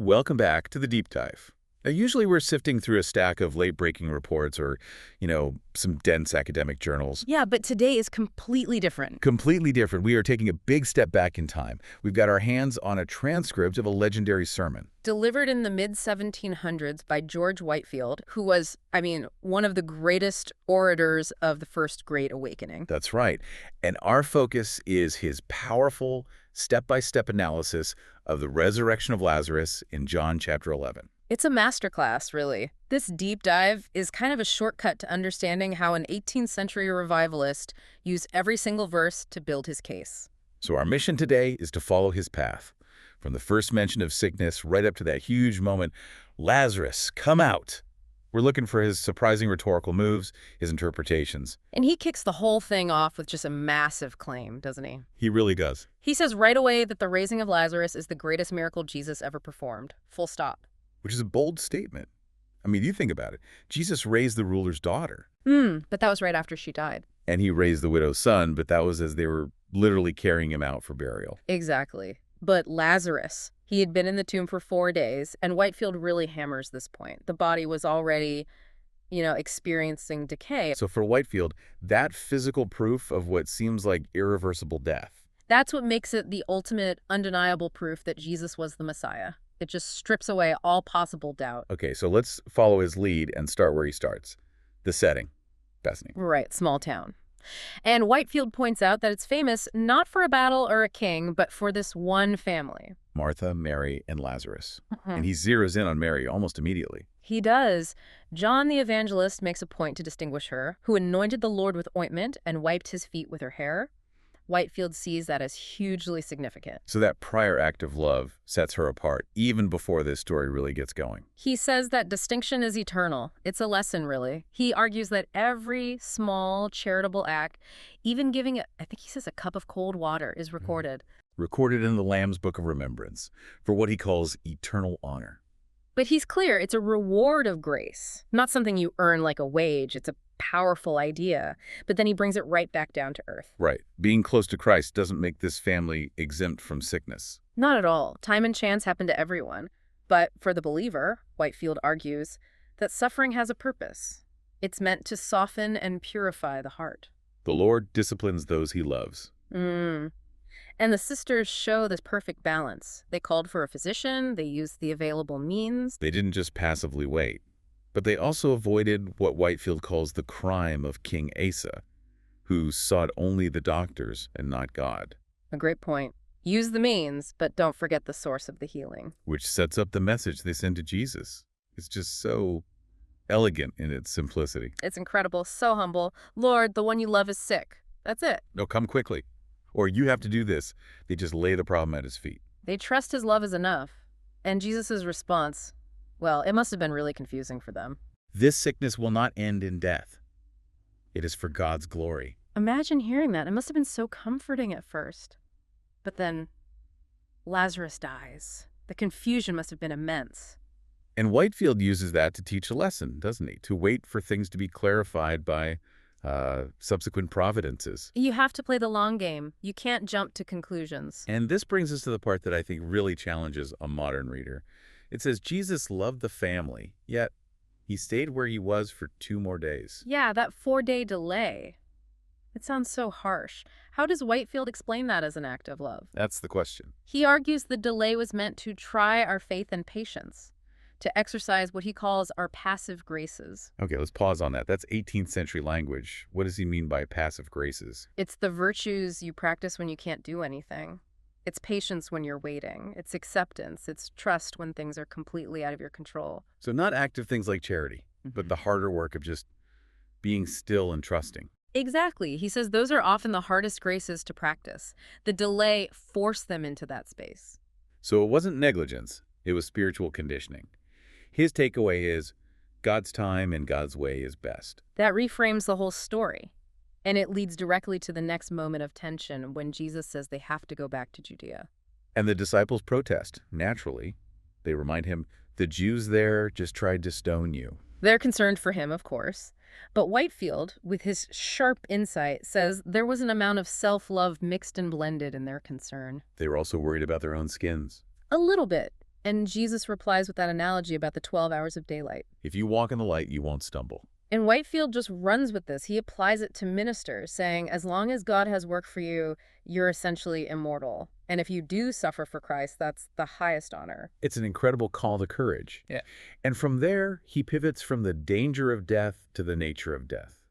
Welcome back to the deep dive. Now, usually we're sifting through a stack of late-breaking reports or, some dense academic journals. Yeah, but today is completely different. Completely different. We are taking a big step back in time. We've got our hands on a transcript of a legendary sermon. Delivered in the mid-1700s by George Whitefield, who was, one of the greatest orators of the First Great Awakening. That's right. And our focus is his powerful, step-by-step analysis of the resurrection of Lazarus in John chapter 11. It's a masterclass, really. This deep dive is kind of a shortcut to understanding how an 18th century revivalist used every single verse to build his case. So our mission today is to follow his path. From the first mention of sickness right up to that huge moment, Lazarus, come out. We're looking for his surprising rhetorical moves, his interpretations. And he kicks the whole thing off with just a massive claim, doesn't he? He really does. He says right away that the raising of Lazarus is the greatest miracle Jesus ever performed. Full stop. Which is a bold statement. You think about it. Jesus raised the ruler's daughter. But that was right after she died. And he raised the widow's son, but that was as they were literally carrying him out for burial. Exactly. But Lazarus, he had been in the tomb for 4 days, and Whitefield really hammers this point. The body was already, experiencing decay. So for Whitefield, that physical proof of what seems like irreversible death. That's what makes it the ultimate, undeniable proof that Jesus was the Messiah. It just strips away all possible doubt. Okay, so let's follow his lead and start where he starts. The setting. Fascinating. Right, small town. And Whitefield points out that it's famous not for a battle or a king, but for this one family. Martha, Mary, and Lazarus. And he zeroes in on Mary almost immediately. He does. John the evangelist makes a point to distinguish her, who anointed the Lord with ointment and wiped his feet with her hair. Whitefield sees that as hugely significant. So that prior act of love sets her apart, even before this story really gets going. He says that distinction is eternal. It's a lesson, really. He argues that every small charitable act, even giving, I think he says a cup of cold water, is recorded. Recorded in the Lamb's Book of Remembrance for what he calls eternal honor. But he's clear it's a reward of grace, not something you earn like a wage. It's a powerful idea, but then he brings it right back down to earth. Right. Being close to Christ doesn't make this family exempt from sickness. Not at all. Time and chance happen to everyone. But for the believer, Whitefield argues, that suffering has a purpose. It's meant to soften and purify the heart. The Lord disciplines those he loves. And the sisters show this perfect balance. They called for a physician, they used the available means. They didn't just passively wait, but they also avoided what Whitefield calls the crime of King Asa, who sought only the doctors and not God. A great point. Use the means, but don't forget the source of the healing. Which sets up the message they send to Jesus. It's just so elegant in its simplicity. It's incredible, so humble. Lord, the one you love is sick. That's it. No, come quickly. Or you have to do this. They just lay the problem at his feet. They trust his love is enough. And Jesus' response, well, it must have been really confusing for them. This sickness will not end in death. It is for God's glory. Imagine hearing that. It must have been so comforting at first. But then Lazarus dies. The confusion must have been immense. And Whitefield uses that to teach a lesson, doesn't he? To wait for things to be clarified by subsequent providences. You have to play the long game. You can't jump to conclusions. And this brings us to the part that I think really challenges a modern reader. It says Jesus loved the family, yet he stayed where he was for 2 more days. Yeah, that 4-day delay. It sounds so harsh. How does Whitefield explain that as an act of love? That's the question. He argues the delay was meant to try our faith and patience, to exercise what he calls our passive graces. Okay, let's pause on that. That's 18th century language. What does he mean by passive graces? It's the virtues you practice when you can't do anything. It's patience when you're waiting. It's acceptance. It's trust when things are completely out of your control. So not active things like charity, but the harder work of just being still and trusting. Exactly. He says those are often the hardest graces to practice. The delay forced them into that space. So it wasn't negligence. It was spiritual conditioning. His takeaway is God's time and God's way is best. That reframes the whole story. And it leads directly to the next moment of tension when Jesus says they have to go back to Judea. And the disciples protest, naturally. They remind him, the Jews there just tried to stone you. They're concerned for him, of course. But Whitefield, with his sharp insight, says there was an amount of self-love mixed and blended in their concern. They were also worried about their own skins. A little bit. And Jesus replies with that analogy about the 12 hours of daylight. If you walk in the light, you won't stumble. And Whitefield just runs with this. He applies it to ministers, saying, as long as God has work for you, you're essentially immortal. And if you do suffer for Christ, that's the highest honor. It's an incredible call to courage. Yeah. And from there, he pivots from the danger of death to the nature of death.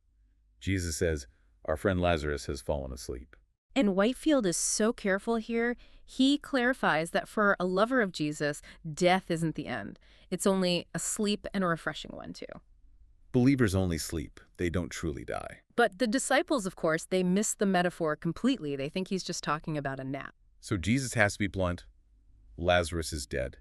Jesus says, our friend Lazarus has fallen asleep. And Whitefield is so careful here. He clarifies that for a lover of Jesus, death isn't the end. It's only a sleep and a refreshing one, too. Believers only sleep. They don't truly die. But the disciples, of course, they miss the metaphor completely. They think he's just talking about a nap. So Jesus has to be blunt. Lazarus is dead.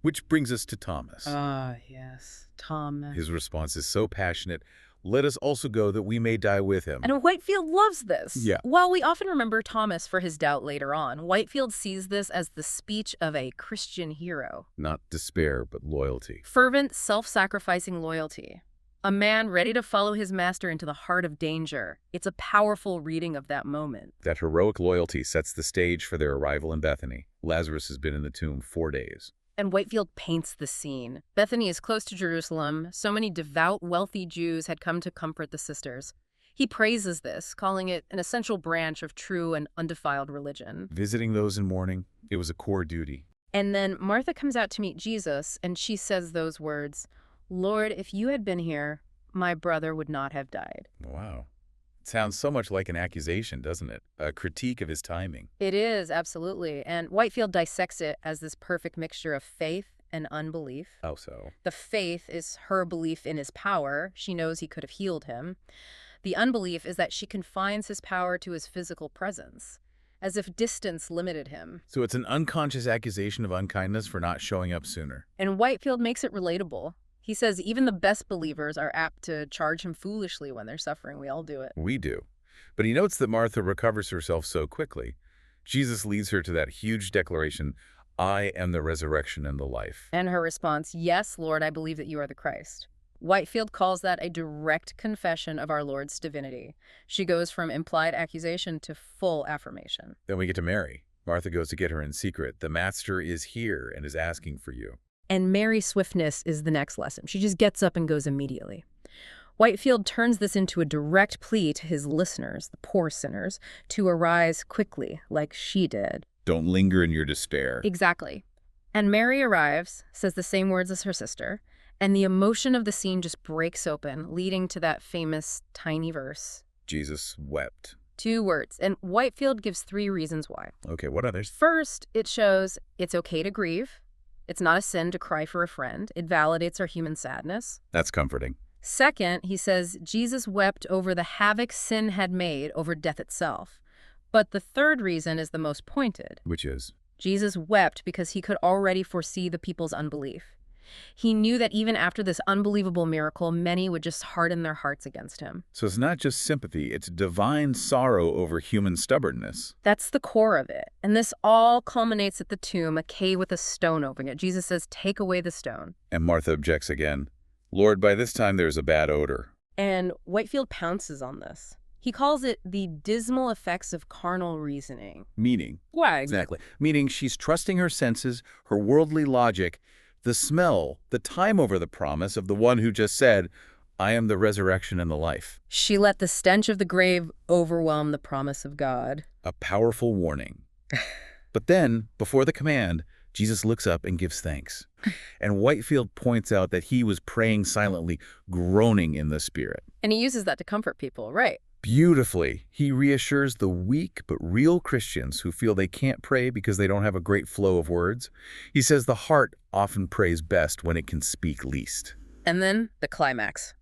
Which brings us to Thomas. Yes, Thomas. His response is so passionate. Let us also go that we may die with him. And Whitefield loves this. Yeah. While we often remember Thomas for his doubt later on, Whitefield sees this as the speech of a Christian hero. Not despair, but loyalty. Fervent, self-sacrificing loyalty. A man ready to follow his master into the heart of danger. It's a powerful reading of that moment. That heroic loyalty sets the stage for their arrival in Bethany. Lazarus has been in the tomb 4 days. And Whitefield paints the scene. Bethany is close to Jerusalem. So many devout, wealthy Jews had come to comfort the sisters. He praises this, calling it an essential branch of true and undefiled religion. Visiting those in mourning, it was a core duty. And then Martha comes out to meet Jesus, and she says those words, Lord, if you had been here, my brother would not have died. Wow. It sounds so much like an accusation, doesn't it? A critique of his timing. It is, absolutely. And Whitefield dissects it as this perfect mixture of faith and unbelief. How so? The faith is her belief in his power. She knows he could have healed him. The unbelief is that she confines his power to his physical presence, as if distance limited him. So it's an unconscious accusation of unkindness for not showing up sooner. And Whitefield makes it relatable. He says even the best believers are apt to charge him foolishly when they're suffering. We all do it. We do. But he notes that Martha recovers herself so quickly. Jesus leads her to that huge declaration, I am the resurrection and the life. And her response, yes, Lord, I believe that you are the Christ. Whitefield calls that a direct confession of our Lord's divinity. She goes from implied accusation to full affirmation. Then we get to Mary. Martha goes to get her in secret. The Master is here and is asking for you. And Mary's swiftness is the next lesson. She just gets up and goes immediately. Whitefield turns this into a direct plea to his listeners, the poor sinners, to arise quickly like she did. Don't linger in your despair. Exactly. And Mary arrives, says the same words as her sister, and the emotion of the scene just breaks open, leading to that famous tiny verse. Jesus wept. 2 words, and Whitefield gives 3 reasons why. Okay, what others? First, it shows it's okay to grieve. It's not a sin to cry for a friend. It validates our human sadness. That's comforting. Second, he says Jesus wept over the havoc sin had made over death itself. But the third reason is the most pointed. Which is? Jesus wept because he could already foresee the people's unbelief. He knew that even after this unbelievable miracle, many would just harden their hearts against him. So it's not just sympathy, it's divine sorrow over human stubbornness. That's the core of it. And this all culminates at the tomb, a cave with a stone over it. Jesus says, take away the stone. And Martha objects again. Lord, by this time there's a bad odor. And Whitefield pounces on this. He calls it the dismal effects of carnal reasoning. Meaning? Why? Exactly. Meaning she's trusting her senses, her worldly logic, the smell, the time over the promise of the one who just said, I am the resurrection and the life. She let the stench of the grave overwhelm the promise of God. A powerful warning. But then, before the command, Jesus looks up and gives thanks. And Whitefield points out that he was praying silently, groaning in the Spirit. And he uses that to comfort people, right? Beautifully, he reassures the weak but real Christians who feel they can't pray because they don't have a great flow of words. He says the heart often prays best when it can speak least. And then the climax.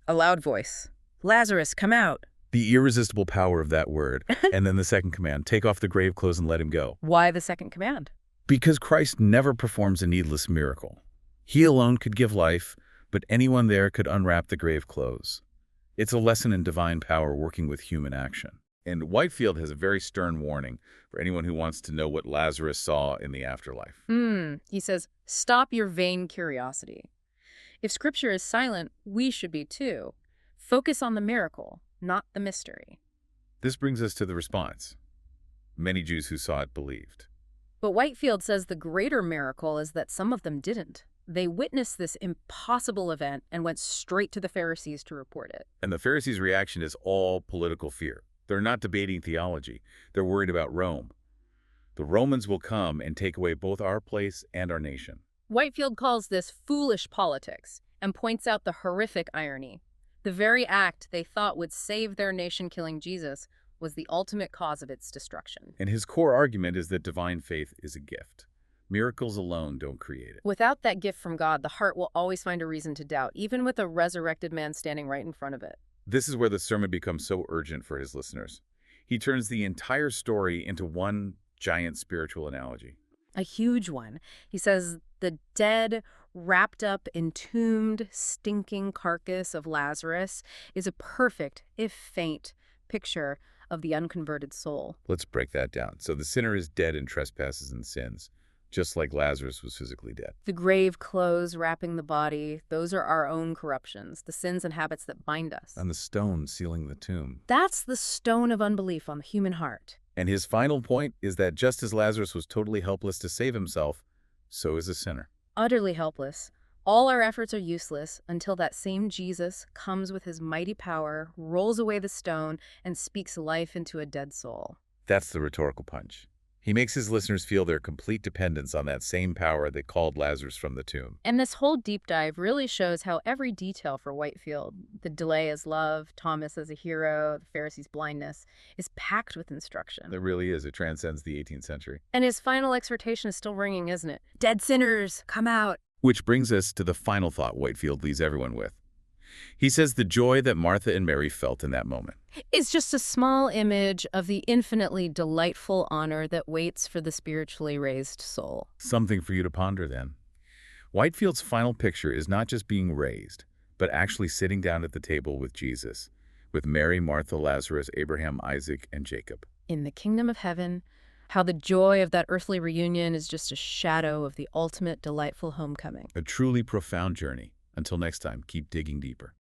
A loud voice. Lazarus, come out. The irresistible power of that word. And then the second command, take off the grave clothes and let him go. Why the second command? Because Christ never performs a needless miracle. He alone could give life, but anyone there could unwrap the grave clothes. It's a lesson in divine power working with human action. And Whitefield has a very stern warning for anyone who wants to know what Lazarus saw in the afterlife. He says, stop your vain curiosity. If Scripture is silent, we should be too. Focus on the miracle, not the mystery. This brings us to the response. Many Jews who saw it believed. But Whitefield says the greater miracle is that some of them didn't. They witnessed this impossible event and went straight to the Pharisees to report it. And the Pharisees' reaction is all political fear. They're not debating theology. They're worried about Rome. The Romans will come and take away both our place and our nation. Whitefield calls this foolish politics and points out the horrific irony. The very act they thought would save their nation, killing Jesus, was the ultimate cause of its destruction. And his core argument is that divine faith is a gift. Miracles alone don't create it. Without that gift from God, the heart will always find a reason to doubt, even with a resurrected man standing right in front of it. This is where the sermon becomes so urgent for his listeners. He turns the entire story into one giant spiritual analogy. A huge one. He says the dead, wrapped up, entombed, stinking carcass of Lazarus is a perfect, if faint, picture of the unconverted soul. Let's break that down. So the sinner is dead in trespasses and sins, just like Lazarus was physically dead. The grave clothes wrapping the body, those are our own corruptions, the sins and habits that bind us. And the stone sealing the tomb. That's the stone of unbelief on the human heart. And his final point is that just as Lazarus was totally helpless to save himself, so is a sinner. Utterly helpless. All our efforts are useless until that same Jesus comes with his mighty power, rolls away the stone, and speaks life into a dead soul. That's the rhetorical punch. He makes his listeners feel their complete dependence on that same power that called Lazarus from the tomb. And this whole deep dive really shows how every detail for Whitefield, the delay as love, Thomas as a hero, the Pharisees' blindness, is packed with instruction. It really is. It transcends the 18th century. And his final exhortation is still ringing, isn't it? Dead sinners, come out. Which brings us to the final thought Whitefield leaves everyone with. He says the joy that Martha and Mary felt in that moment It's just a small image of the infinitely delightful honor that waits for the spiritually raised soul. something for you to ponder then. Whitefield's final picture is not just being raised, but actually sitting down at the table with Jesus, with Mary, Martha, Lazarus, Abraham, Isaac, and Jacob. In the kingdom of heaven, how the joy of that earthly reunion is just a shadow of the ultimate delightful homecoming. A truly profound journey. Until next time, keep digging deeper.